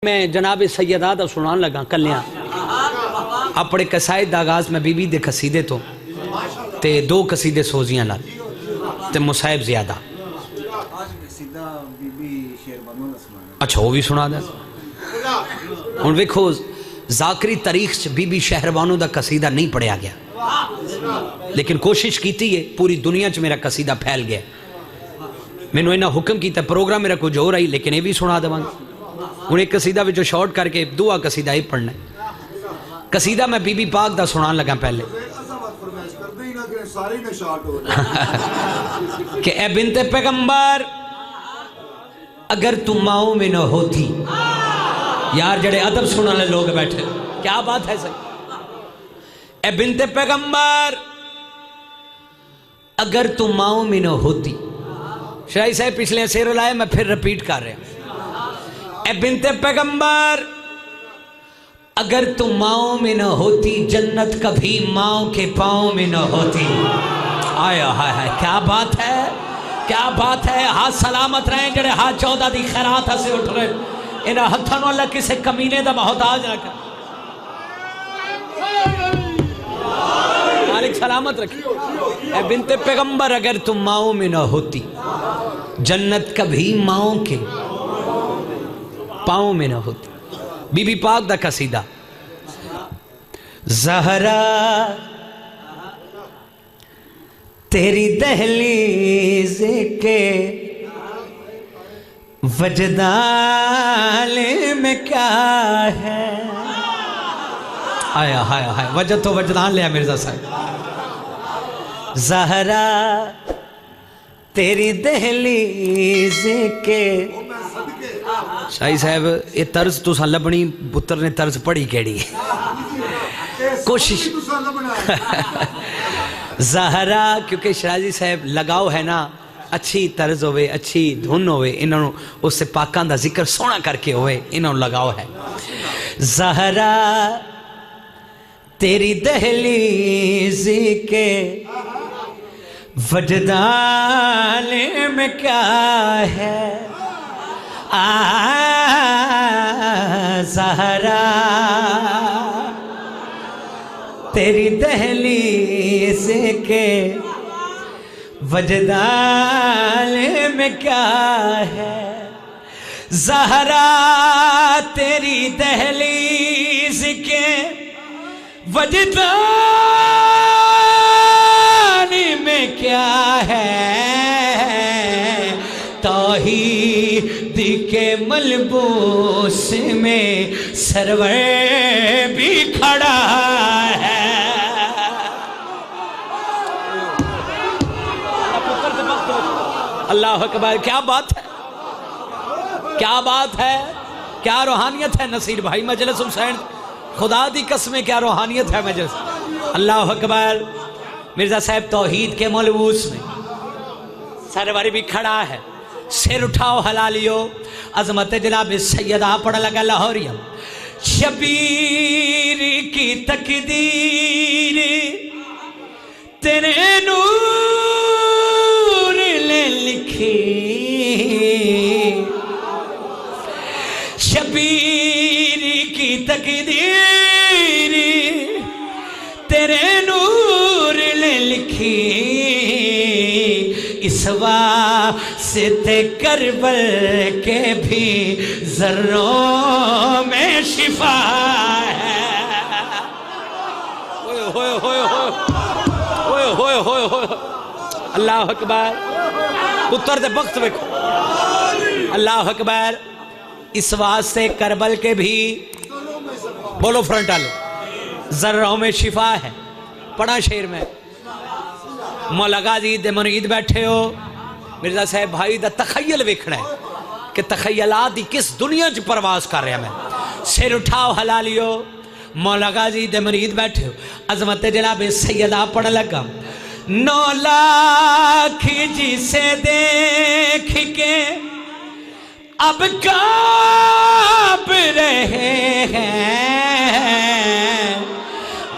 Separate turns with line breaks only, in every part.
میں جناب سیدہ دا سنان لگا کلیاں اپنے قصائد دا آغاز میں بی بی دے قصیدے تو تے دو قصیدے سوزیاں لال تے مصائب زیادہ اچھا وہ بھی سنا دے ان ویکھو ذاکری تاریخ سے بی بی شہربانو دا قصیدہ نہیں پڑھیا گیا لیکن کوشش کیتی ہے پوری دنیا چ میرا قصیدہ پھیل گیا میں نے انہاں حکم کیتا پروگرام میرا کچھ ہو رہی لیکن یہ بھی سنا دے انہیں قصیدہ بھی جو شارٹ کر کے دعا قصیدہ ہی پڑھنا ہے قصیدہ میں بی بی پاک دا سنان لگا پہلے کہ اے بنت پیغمبر اگر تم ماؤں میں نہ ہوتی یار جڑے ادب سنانے لوگ بیٹھے کیا بات ہے سر اے بنت پیغمبر اگر تم ماؤں میں نہ ہوتی شاہی صاحب پچھلے سیر لائے میں پھر رپیٹ کر رہے ہیں اے بنت پیغمبر اگر تم ماؤں میں نہ ہوتی جنت کبھی ماؤں کے پاؤں میں نہ ہوتی آیا ہائے ہائے کیا بات ہے ہاتھ سلامت رہیں جڑے ہاتھ 14 دی خیرات سے اٹھ رہے انہا ہتھانو اللہ کسے کمینے دا محتاج نہ کر مالک سلامت رکھیں اے بنت پیغمبر اگر تم ماؤں میں نہ ہوتی جنت کبھی ماؤں کے پاؤں میں نہ ہوتی بی بی پاک دا قصیدہ زہرا تیری دہلیز کے وجدان میں کیا ہے آیا ہائے ہائے وجہ تو وجدان لیا مرزا صاحب زہرا تیری دہلیز کے شاہی صاحب یہ طرز تو سان لبنی بطر نے طرز پڑھی کیڑی کوشش زہرا کیونکہ شرازی صاحب لگاؤ ہے نا اچھی طرز ہوئے اچھی دھن ہوئے انہوں اس سے پاکان دا ذکر سونا کر کے ہوئے انہوں لگاؤ ہے زہرا تیری دہلیز کے وجدان میں کیا ہے زہرا تیری دہلیز کے وجدان میں کیا ہے زہرا تیری دہلیز کے وجدان میں کیا ہے توحید کے ملبوس میں سرور بھی کھڑا ہے اللہ اکبر کیا بات ہے کیا روحانیت ہے نصیر بھائی مجلس حسین خدا دی قسمیں کیا روحانیت ہے مجلس اللہ اکبر مرزا صاحب توحید کے ملبوس میں سرور بھی کھڑا ہے سر اٹھاؤ حلالیو عظمت جناب سیدہ پڑھ لگا لاہوریم شبیر کی تقدیر تیرے نور نے لکھی شبیر کی تقدیر تیرے نور نے لکھی اس واسطے کربل کے بھی ذروں میں شفا ہے اللہ اکبر پتر دے بخت بکھو اللہ اکبر اس واسطے کربل کے بھی بولو فرنٹ آلو ذروں میں شفا ہے پڑھا شیر میں مولا غازی دے مرید بیٹھے ہو مرزا صاحب بھائی دا تخیل ویکھنا ہے کہ تخیلات دی کس دنیا چ پرواز کر رہے ہیں میں سر اٹھاؤ حلالیو مولا غازی دے مرید بیٹھے ہو عظمت جناب سیدہ پڑھ لگا 9 لاکھ جسے دیکھ کے اب کانپ رہے ہیں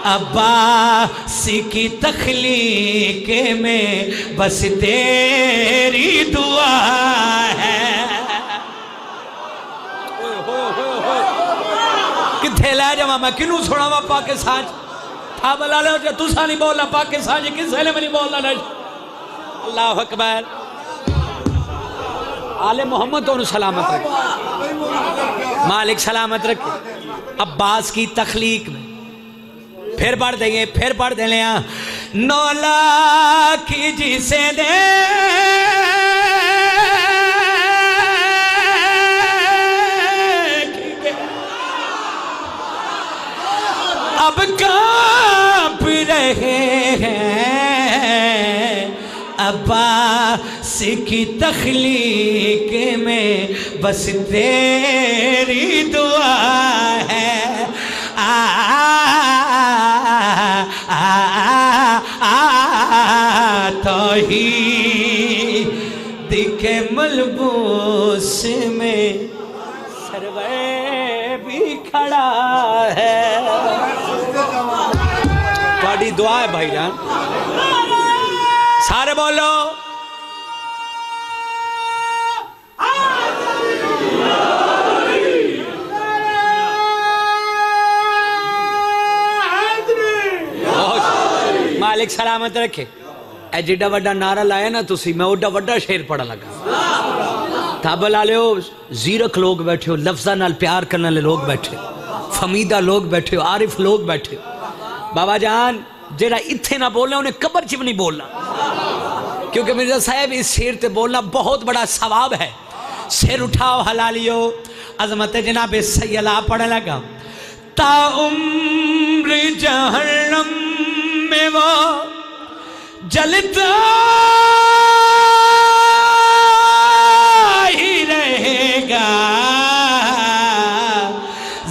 عباس کی تخلیق میں بس تیری دعا ہے کتھے لے جاواں میں کنوں سناواں پاکستان تھا بلا لو جو تسا نہیں بولنا پاکستان کسے نے نہیں بولنا نہیں اللہ اکبر آل محمد تو سلامت رکھے مالک سلامت رکھے عباس کی تخلیق میں پھر پڑھ دیں گے پھر پڑھ دیں لیں 9 لاکھ جسے دے اب کانپ رہے ہیں عباس کی تخلیق میں بس تیری دعا ہے توحید کے ملبوس میں سرور بھی کھڑا ہے تھوڑی دعا ہے بھائی جان سارے بولو مالک سلامت رکھے اے جیڈا وڈا نعرہ لایا نا تسی میں اوڈا وڈا شیر پڑھا لگا تھا بلا لے ہو زیرک لوگ بیٹھے ہو لفظہ نال پیار کرنے لے لوگ بیٹھے فمیدہ لوگ بیٹھے ہو عارف لوگ بیٹھے ہو بابا جان جیڑا اتھے نہ بولنا انہیں قبر چیو نہیں بولنا کیونکہ مرزا صاحب اس شیر تے بولنا بہت بڑا ثواب ہے سر اٹھاؤ حلالیو عظمت جناب سیلہ پڑھنے لگا تا عمر جہنم میں وہ جلتا ہی رہے گا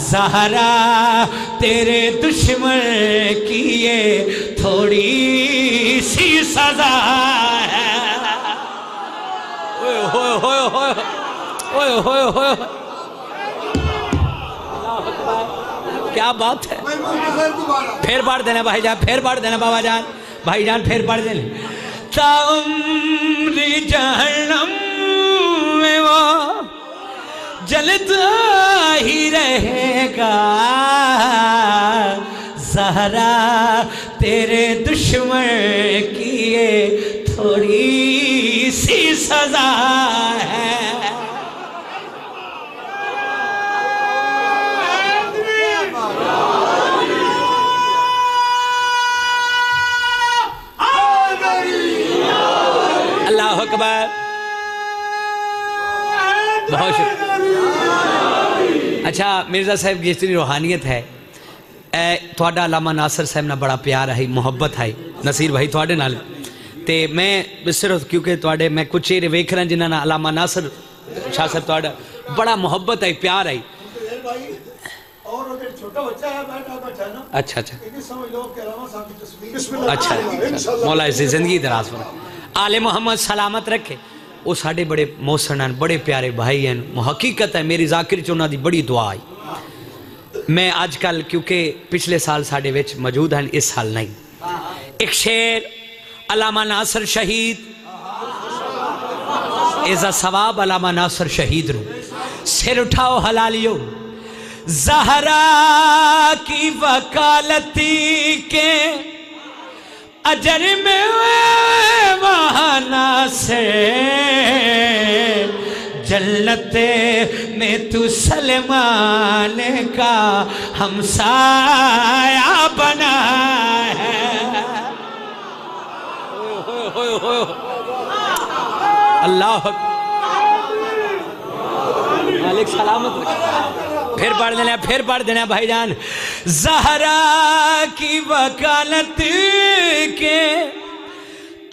زہرا تیرے دشمن کی یہ تھوڑی سی سزا ہے اوئے ہوئے ہوئے ہوئے ہوئے ہوئے کیا بات ہے پھر پڑھ دینا بھائی جان پھر پڑھ دینا بابا جان بھائی جان پھر پڑھ دینا تا عمر جہنم میں وہ جلتا ہی رہے گا زہرا تیرے دشمن کی یہ تھوڑی سی سزا ہے اللہ اکبر بہت شکریہ اچھا مرزا صاحب کی اتنی روحانیت ہے تھوڑا علامہ ناصر صاحب نے بڑا پیار ہے محبت ہے نصیر بھائی تھوڑے نال تے میں صرف کیونکہ تھوڑے میں کچھ چہرے ویکھ رہا جنہاں نا علامہ ناصر شاہ صاحب تھوڑا بڑا محبت ہے پیار ہے اچھا اچھا اچھا مولا اس زندگی دراز پر آل محمد سلامت رکھے وہ ساڑھے بڑے موسن ہیں بڑے پیارے بھائی ہیں حقیقت ہے میری ذاکر چونہ دی بڑی دعا آئی میں آج کل کیونکہ پچھلے سال ساڑھے ویچ موجود ہیں اس سال نہیں ایک شیر علامہ ناصر شہید ایزا ثواب علامہ ناصر شہید رو سر اٹھاؤ حلالیو زہرا کی وکالتی کے اجر میں وہاں سے جنت میں تو سلمان کا ہمسایہ بنا ہے اللہ مالک سلامت رکھے پھر پڑھ دینا بھائی جان زہرا کی وکالت کے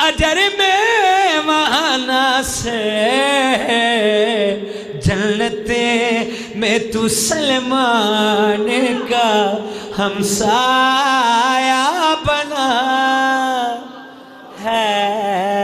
اجر میں وہاں سے جنت میں تو سلمان کا ہمسایہ بنا ہے